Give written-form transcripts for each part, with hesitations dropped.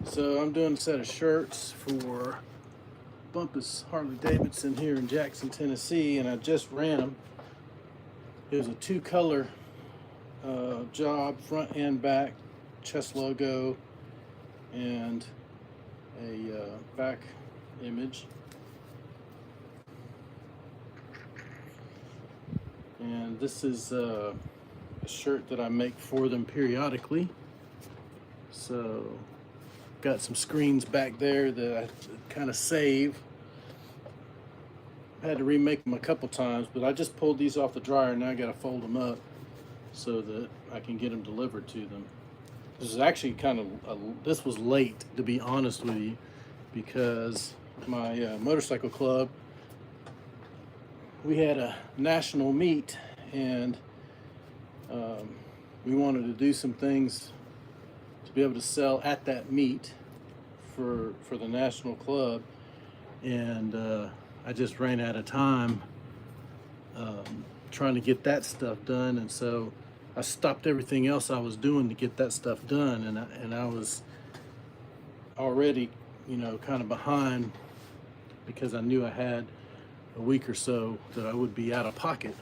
So I'm doing a set of shirts for Bumpus Harley Davidson here in Jackson, Tennessee, and I just ran them. It was a two-color job, front and back, chest logo, and a back image. And this is a shirt that I make for them periodically. So got some screens back there that I kind of save. Had to remake them a couple times, but I just pulled these off the dryer and now I got to fold them up so that I can get them delivered to them. This is actually this was late, to be honest with you, because my motorcycle club, we had a national meet, and we wanted to do some things to be able to sell at that meet for the national club, and I just ran out of time trying to get that stuff done, and so I stopped everything else I was doing to get that stuff done, and I was already, kind of behind because I knew I had a week or so that I would be out of pocket.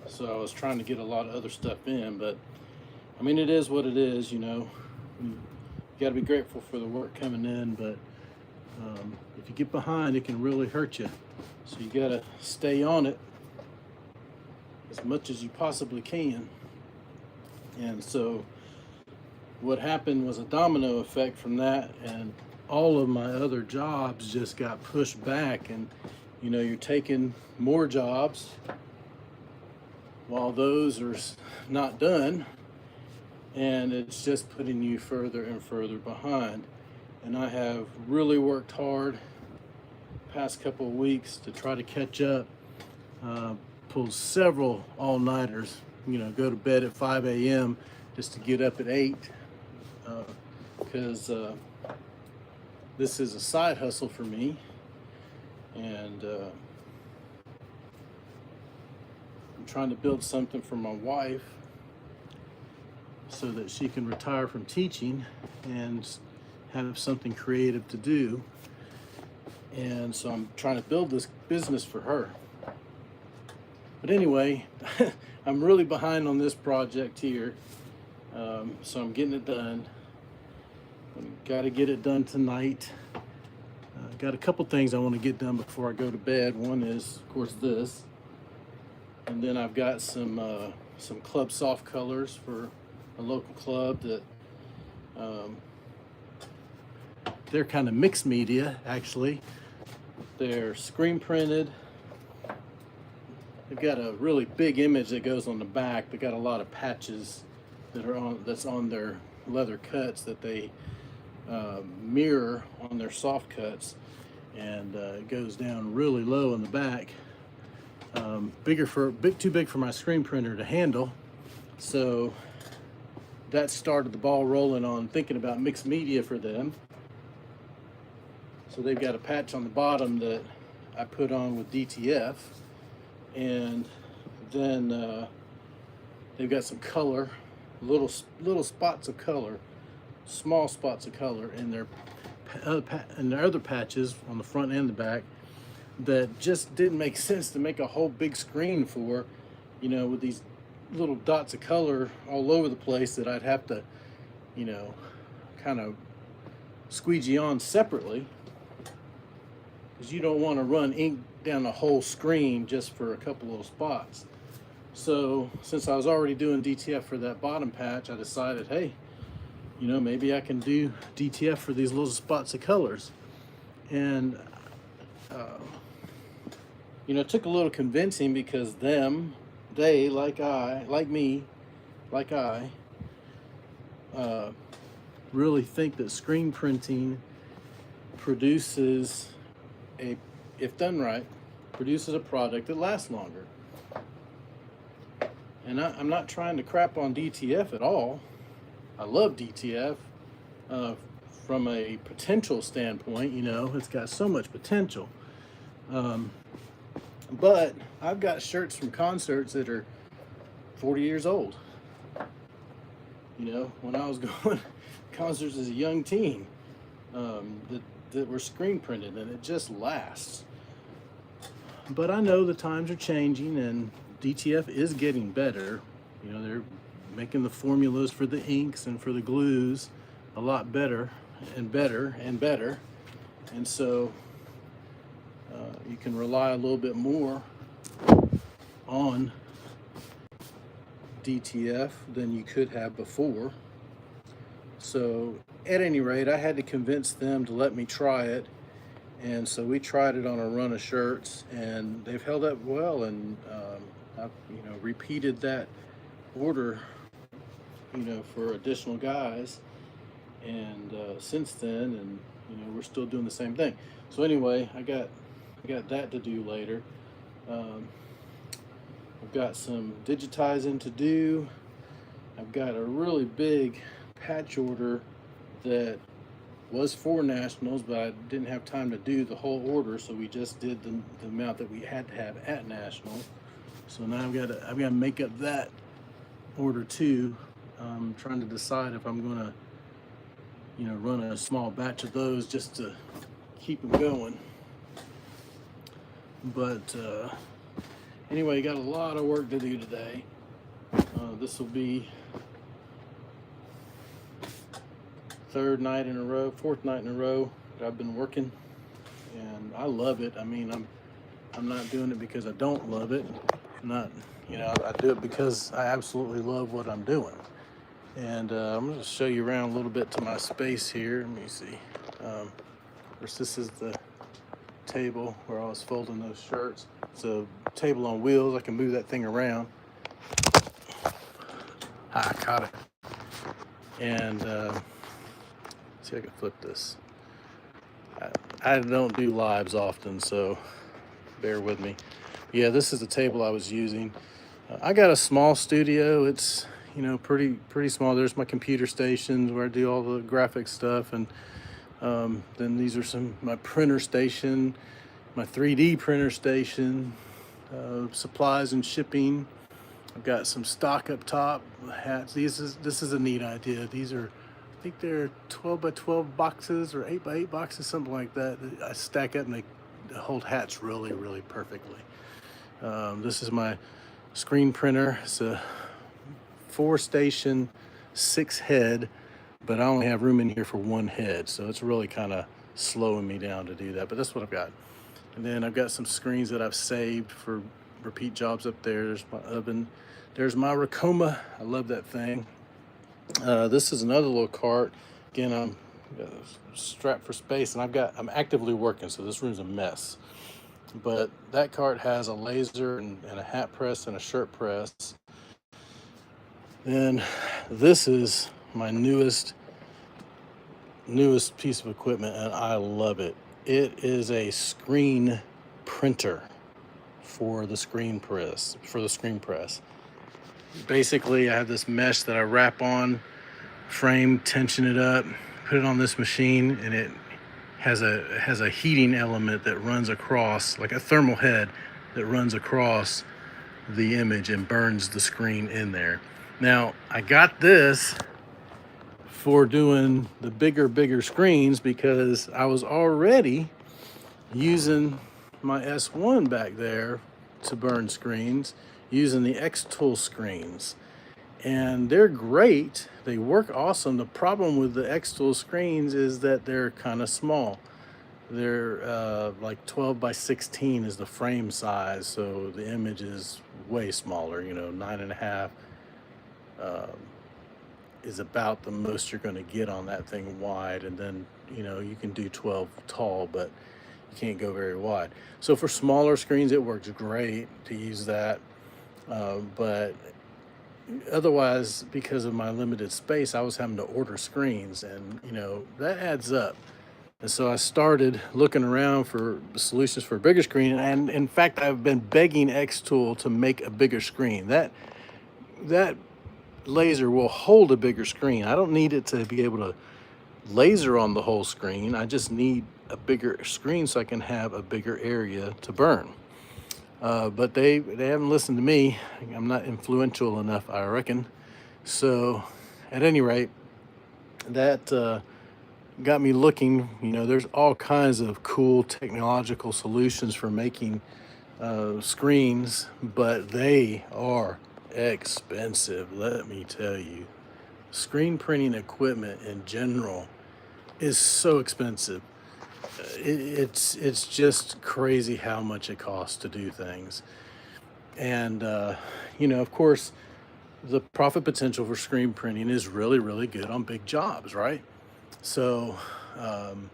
So I was trying to get a lot of other stuff in, but I mean, it is what it is, You got to be grateful for the work coming in, but if you get behind, it can really hurt you. So you got to stay on it as much as you possibly can. And so what happened was a domino effect from that, and all of my other jobs just got pushed back, and you're taking more jobs while those are not done, and it's just putting you further and further behind. And I have really worked hard past couple of weeks to try to catch up. Pulled several all-nighters, go to bed at 5 a.m. just to get up at 8, because this is a side hustle for me, and I'm trying to build something for my wife so that she can retire from teaching and have something creative to do. And so I'm trying to build this business for her. But anyway, I'm really behind on this project here, so I'm getting it done. Got to get it done tonight. Got a couple things I want to get done before I go to bed. One is, of course, this, and then I've got some Club Soft colors for a local club that they're kind of mixed media, actually. They're screen printed. They've got a really big image that goes on the back. They got a lot of patches that's on their leather cuts that they mirror on their soft cuts, and it goes down really low in the back. Too big for my screen printer to handle. So that started the ball rolling on thinking about mixed media for them. So they've got a patch on the bottom that I put on with DTF, and then they've got some color, little spots of color, small spots of color in their other patches on the front and the back that just didn't make sense to make a whole big screen for, with these little dots of color all over the place that I'd have to, kind of squeegee on separately, because you don't want to run ink down the whole screen just for a couple little spots. So since I was already doing DTF for that bottom patch, I decided, hey, maybe I can do DTF for these little spots of colors. And it took a little convincing, because they like I really think that screen printing produces if done right, produces a product that lasts longer. And I'm not trying to crap on DTF at all. I love DTF from a potential standpoint. It's got so much potential. But I've got shirts from concerts that are 40 years old. you know, when I was going to concerts as a young teen, that were screen printed, and it just lasts. But I know the times are changing, and DTF is getting better. You know, they're making the formulas for the inks and for the glues a lot better and better and better. And so you can rely a little bit more on DTF than you could have before. So at any rate, I had to convince them to let me try it. And so we tried it on a run of shirts, and they've held up well. And I've, you know, repeated that order, you know, for additional guys. And since then, and you know, we're still doing the same thing. So anyway, I got that to do later. I've got some digitizing to do. I've got a really big patch order that was for nationals, but I didn't have time to do the whole order, so we just did the amount that we had to have at national. So now I've got to make up that order too. I'm trying to decide if I'm gonna, you know, run a small batch of those just to keep them going. But anyway, got a lot of work to do today. This will be fourth night in a row that I've been working, and I love it. I mean, I'm not doing it because I don't love it. Not, you know, I do it because I absolutely love what I'm doing. And I'm going to show you around a little bit to my space here. Let me see. First, this is the table where I was folding those shirts. It's a table on wheels. I can move that thing around. I caught it. And see if I can flip this. I don't do lives often, so bear with me. Yeah, this is the table I was using. I got a small studio. It's, you know, pretty small. There's my computer stations where I do all the graphic stuff, and then these are my printer station, my 3D printer station, supplies and shipping. I've got some stock up top, hats. This is a neat idea. These are, I think they're 12 by 12 boxes or 8 by 8 boxes, something like that. I stack up and they hold hats really, really perfectly. This is my screen printer. It's a 4-station, 6-head, but I only have room in here for 1 head, so it's really kind of slowing me down to do that. But that's what I've got. And then I've got some screens that I've saved for repeat jobs up there. There's my oven. There's my Racoma. I love that thing. This is another little cart. Again, I'm strapped for space, and I'm actively working, so this room's a mess. But that cart has a laser and a hat press and a shirt press. Then this is my newest piece of equipment, and I love it. It is a screen printer for the screen press. Basically, I have this mesh that I wrap on frame, tension it up, put it on this machine, and it has a heating element that runs across, like a thermal head that runs across the image and burns the screen in there. Now, I got this for doing the bigger screens because I was already using my S1 back there to burn screens using the Xtool screens. And they're great. They work awesome. The problem with the Xtool screens is that they're kind of small. They're like 12 by 16 is the frame size, so the image is way smaller. You know, 9.5 is about the most you're going to get on that thing wide, and then, you know, you can do 12 tall, but you can't go very wide. So for smaller screens, it works great to use that. But otherwise, because of my limited space, I was having to order screens, and, you know, that adds up. And so I started looking around for solutions for a bigger screen, and in fact, I've been begging Xtool to make a bigger screen. That laser will hold a bigger screen. I don't need it to be able to laser on the whole screen. I just need a bigger screen so I can have a bigger area to burn. But they haven't listened to me. I'm not influential enough, I reckon. So at any rate, that got me looking. There's all kinds of cool technological solutions for making screens, but they are expensive. Let me tell you, screen printing equipment in general is so expensive. It's just crazy how much it costs to do things. And of course, the profit potential for screen printing is really, really good on big jobs, right? So, um,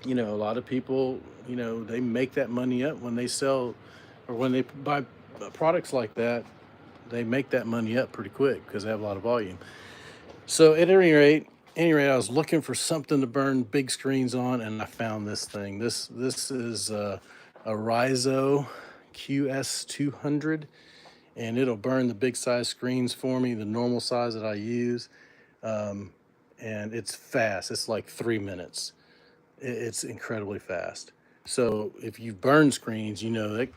a lot of people, they make that money up when they sell or when they buy products like that. They make that money up pretty quick because they have a lot of volume. So at any rate, I was looking for something to burn big screens on, and I found this thing. This is a Rizo QS200, and it'll burn the big size screens for me, the normal size that I use. Um, and it's fast. It's like 3 minutes. It's incredibly fast. So if you burn screens, the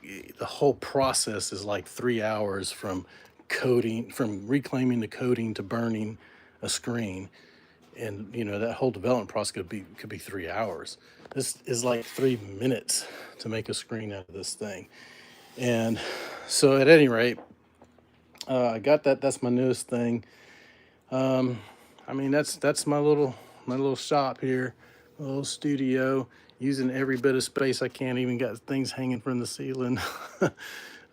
whole process is like 3 hours from reclaiming the coating to burning a screen. And that whole development process could be 3 hours. This is like 3 minutes to make a screen out of this thing. And so at any rate, I got that. That's my newest thing. Um, I mean, that's my little shop here, my little studio, using every bit of space I can. Even got things hanging from the ceiling.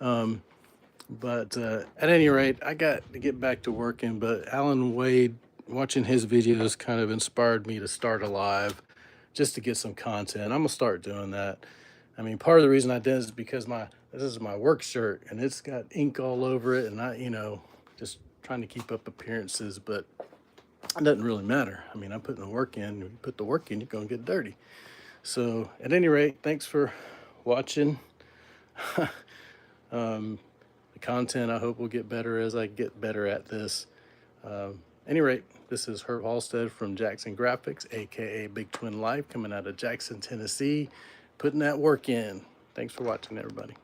um, but at any rate, I got to get back to working. But Alan Wade, watching his videos kind of inspired me to start a live, just to get some content. I'm gonna start doing that. I mean, part of the reason I did is because this is my work shirt and it's got ink all over it, and just trying to keep up appearances, but it doesn't really matter. I mean, I'm putting the work in. When you put the work in, you're gonna get dirty. So, at any rate, thanks for watching. The content, I hope, will get better as I get better at this. Any rate, this is Herb Halstead from Jackson Graphics, aka Big Twin Life, coming out of Jackson, Tennessee, putting that work in. Thanks for watching, everybody.